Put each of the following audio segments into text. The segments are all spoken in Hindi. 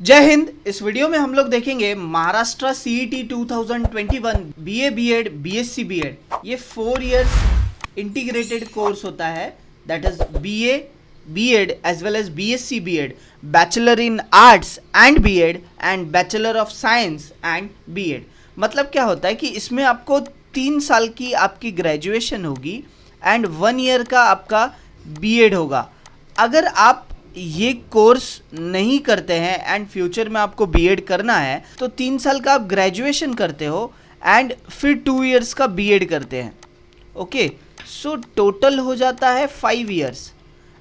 जय हिंद। इस वीडियो में हम लोग देखेंगे Maharashtra CET 2021 BA BEd BSc BEd. ये 4 इयर्स इंटीग्रेटेड कोर्स होता है, that is BA BEd as well as BSc BEd, bachelor in arts and BEd and bachelor of science and BEd. मतलब क्या होता है कि इसमें आपको 3 साल की आपकी ग्रेजुएशन होगी एंड 1 ईयर का आपका बीएड होगा। अगर आप ये कोर्स नहीं करते हैं एंड फ्यूचर में आपको बीएड करना है तो 3 साल का आप ग्रेजुएशन करते हो एंड फिर 2 इयर्स का बीएड करते हैं। ओके, सो टोटल हो जाता है 5 इयर्स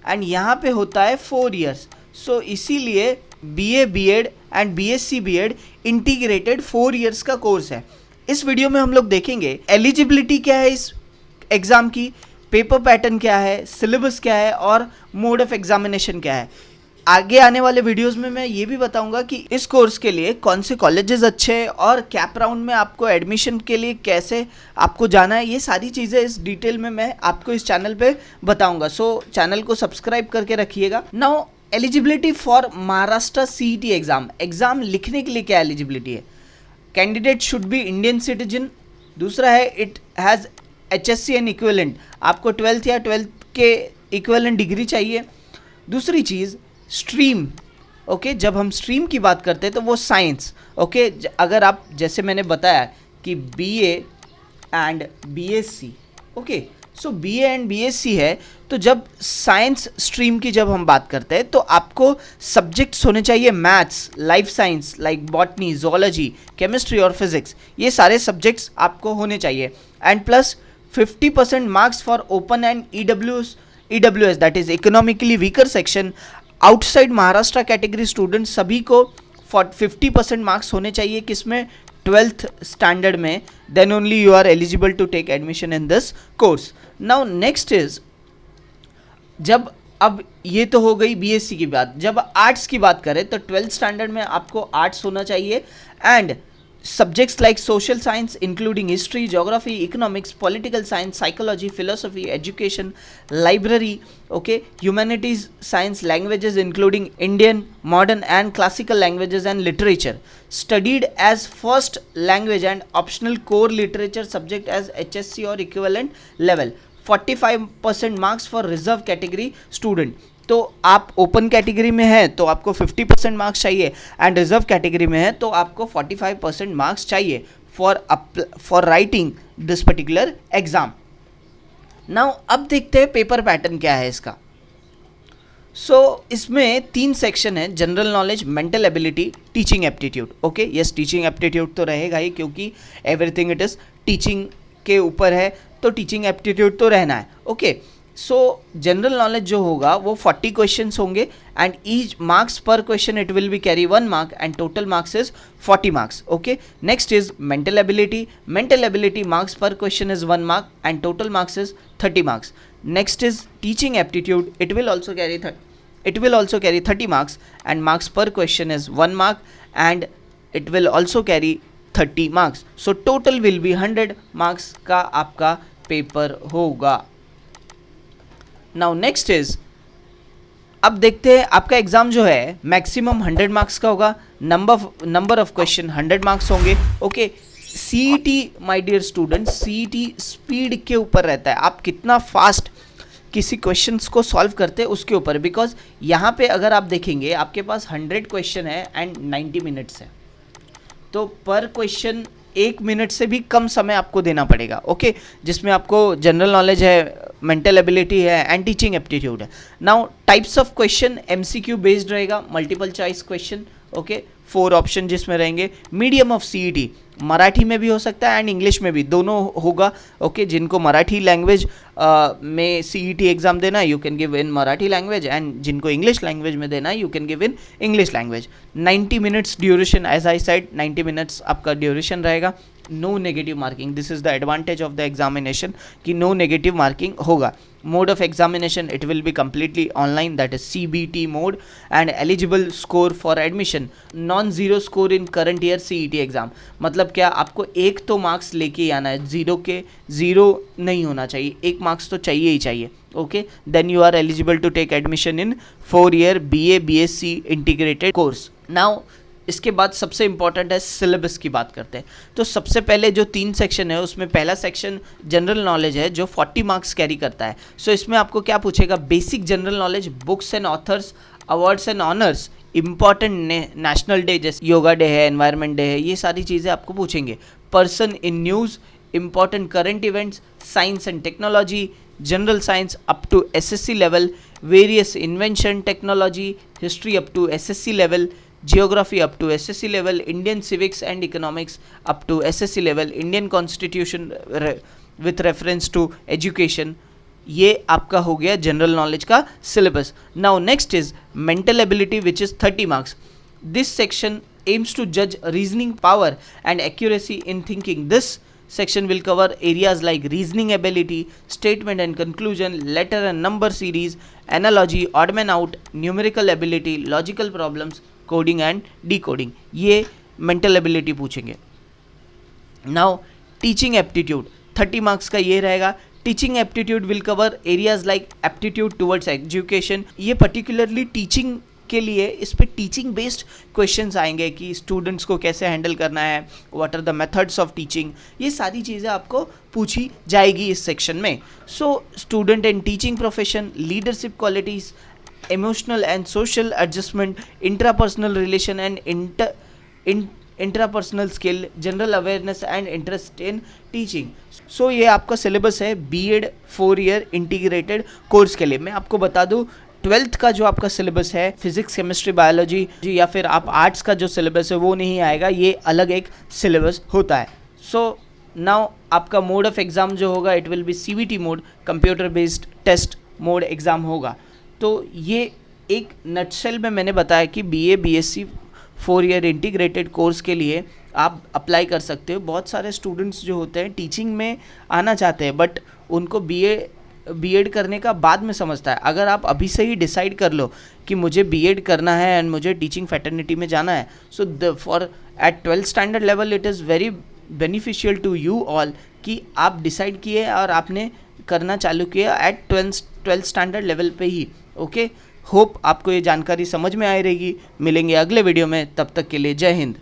एंड यहाँ पे होता है 4 इयर्स। सो इसीलिए BA BEd and BSc BEd integrated 4 years का कोर्स है। इस वीडियो में हम लोग देखेंगे एलिजिबिलिटी क्या है इस एग्ज़ाम की, पेपर पैटर्न क्या है, सिलेबस क्या है और मोड ऑफ एग्जामिनेशन क्या है। आगे आने वाले वीडियोस में मैं ये भी बताऊंगा कि इस कोर्स के लिए कौन से कॉलेजेस अच्छे हैं और कैप राउंड में आपको एडमिशन के लिए कैसे आपको जाना है। ये सारी चीज़ें इस डिटेल में मैं आपको इस चैनल पे बताऊंगा। सो चैनल को सब्सक्राइब करके रखिएगा। Now eligibility for Maharashtra CET exam लिखने के लिए क्या एलिजिबिलिटी है? Candidate should be Indian citizen. दूसरा है it has HSC and equivalent, आपको 12th या 12th के इक्विवेलेंट डिग्री चाहिए। दूसरी चीज़ स्ट्रीम। ओके, जब हम स्ट्रीम की बात करते हैं तो वो साइंस। ओके, अगर आप जैसे मैंने बताया कि BA and BSc, okay, so BA and BSc है तो जब साइंस स्ट्रीम की जब हम बात करते हैं तो आपको सब्जेक्ट्स होने चाहिए maths, life science like botany, zoology, chemistry और फिजिक्स। ये सारे सब्जेक्ट्स आपको होने चाहिए and plus 50% marks for open and EWS that is economically weaker section. Outside Maharashtra category student सभी को 50% मार्क्स होने चाहिए किसमें? 12th स्टैंडर्ड में। Then only you are eligible to take admission in this course. Now next is, जब अब ये तो हो गई बीएससी की बात। जब आर्ट्स की बात करें तो 12th स्टैंडर्ड में आपको आर्ट्स होना चाहिए and subjects like social science including history, geography, economics, political science, psychology, philosophy, education, library, okay, humanities, science, languages including Indian, modern and classical languages and literature studied as first language and optional core literature subject as HSC or equivalent level. 45% marks for reserve category student। तो आप ओपन कैटेगरी में हैं तो आपको 50% मार्क्स चाहिए एंड रिजर्व कैटेगरी में है तो आपको 45% मार्क्स चाहिए for writing this particular exam. Now अब देखते हैं पेपर पैटर्न क्या है इसका। सो इसमें 3 सेक्शन है, general knowledge, mental ability, teaching aptitude. Okay, yes, teaching aptitude तो रहेगा ही क्योंकि एवरीथिंग इट इज़ टीचिंग के ऊपर है तो टीचिंग एप्टीट्यूड तो रहना है। ओके, सो जनरल नॉलेज जो होगा वो 40 क्वेश्चंस होंगे and each marks per question it will be carry 1 mark and total marks is 40 marks. Okay, next is mental ability marks per question is 1 mark and total marks is 30 marks. Next is teaching aptitude, it will also carry 30 marks and marks per question is 1 mark and it will also carry 30 marks. So total will be 100 marks का आपका पेपर होगा। नाउ नेक्स्ट इज, अब देखते हैं आपका एग्जाम जो है मैक्सिमम 100 मार्क्स का होगा। नंबर ऑफ क्वेश्चन 100 मार्क्स होंगे। Okay, CET my dear student, CET speed के ऊपर रहता है, आप कितना फास्ट किसी क्वेश्चंस को सॉल्व करते हैं उसके ऊपर। बिकॉज यहाँ पे अगर आप देखेंगे आपके पास 100 क्वेश्चन है एंड 90 मिनट्स है तो पर क्वेश्चन 1 मिनट से भी कम समय आपको देना पड़ेगा। ओके, जिसमें आपको जनरल नॉलेज है, मेंटल एबिलिटी है एंड टीचिंग एप्टीट्यूड है। Now types of question MCQ based रहेगा, multiple choice question. Okay, 4 option जिसमें रहेंगे। मीडियम ऑफ सीईटी, मराठी में भी हो सकता है एंड इंग्लिश में भी, दोनों होगा। ओके, जिनको मराठी लैंग्वेज में सीईटी एग्जाम देना है you can give in Marathi language and जिनको इंग्लिश लैंग्वेज में देना है you can give in English language. 90 minutes duration, as I said 90 minutes आपका ड्यूरेशन रहेगा। No negative marking, this is the advantage of the examination कि नो नेगेटिव मार्किंग होगा। Mode of examination it will be completely online, that is CBT mode and eligible score for admission non zero score in current year CET exam. मतलब क्या, आपको 1 तो मार्क्स लेके ही आना है, 0 नहीं होना चाहिए, 1 मार्क्स तो चाहिए ही चाहिए। Okay, then you are eligible to take admission in 4 year BA BSc integrated course. Now इसके बाद सबसे इम्पॉर्टेंट है सिलेबस की बात करते हैं। तो सबसे पहले जो 3 सेक्शन है उसमें पहला सेक्शन जनरल नॉलेज है जो 40 मार्क्स कैरी करता है। सो इसमें आपको क्या पूछेगा, basic general knowledge, books and authors, awards and honours, important national day जैसे योगा डे है, एनवायरनमेंट डे है, ये सारी चीज़ें आपको पूछेंगे। Person in news, important current events, science and technology, general science up to SSC level, various invention technology, history up to SSC level, geography up to SSC level, Indian civics and economics up to SSC level, Indian constitution with reference to education। ये आपका हो गया जनरल नॉलेज का syllabus. Now next is mental ability which is 30 marks. This section aims to judge reasoning power and accuracy in thinking. This section will cover areas like reasoning ability, statement and conclusion, letter and number series, analogy, odd man out, numerical ability, logical problems, coding and decoding, ये मेंटल एबिलिटी पूछेंगे। नाउ टीचिंग एप्टीट्यूड 30 मार्क्स का ये रहेगा। Teaching aptitude will cover areas like aptitude towards education, ये पर्टिकुलरली टीचिंग के लिए इस पे टीचिंग बेस्ड क्वेश्चंस आएंगे कि स्टूडेंट्स को कैसे हैंडल करना है, what are the methods of teaching, ये सारी चीज़ें आपको पूछी जाएगी इस सेक्शन में। So student and teaching profession, leadership qualities, emotional and social adjustment, intrapersonal relation and intrapersonal skill, general awareness and interest in teaching। so ये आपका सिलेबस है बीएड 4 ईयर इंटीग्रेटेड कोर्स के लिए। मैं आपको बता दूं 12th का जो आपका सिलेबस है फिजिक्स, केमिस्ट्री, बायोलॉजी या फिर आप आर्ट्स का जो सिलेबस है वो नहीं आएगा, ये अलग एक सिलेबस होता है। सो नाउ आपका मोड ऑफ एग्ज़ाम जो होगा it will be CBT mode, computer based test mode exam होगा। तो ये एक नटशेल में मैंने बताया कि BA BSc 4 year integrated course के लिए आप अप्लाई कर सकते हो। बहुत सारे स्टूडेंट्स जो होते हैं टीचिंग में आना चाहते हैं बट उनको बीएड करने का बाद में समझता है। अगर आप अभी से ही डिसाइड कर लो कि मुझे बीएड करना है एंड मुझे टीचिंग फैटर्निटी में जाना है, so for at 12th standard level it is very beneficial to you all कि आप डिसाइड किए और आपने करना चालू किया एट 12th स्टैंडर्ड लेवल पे ही। ओके, होप आपको ये जानकारी समझ में आई रहेगी। मिलेंगे अगले वीडियो में, तब तक के लिए जय हिंद।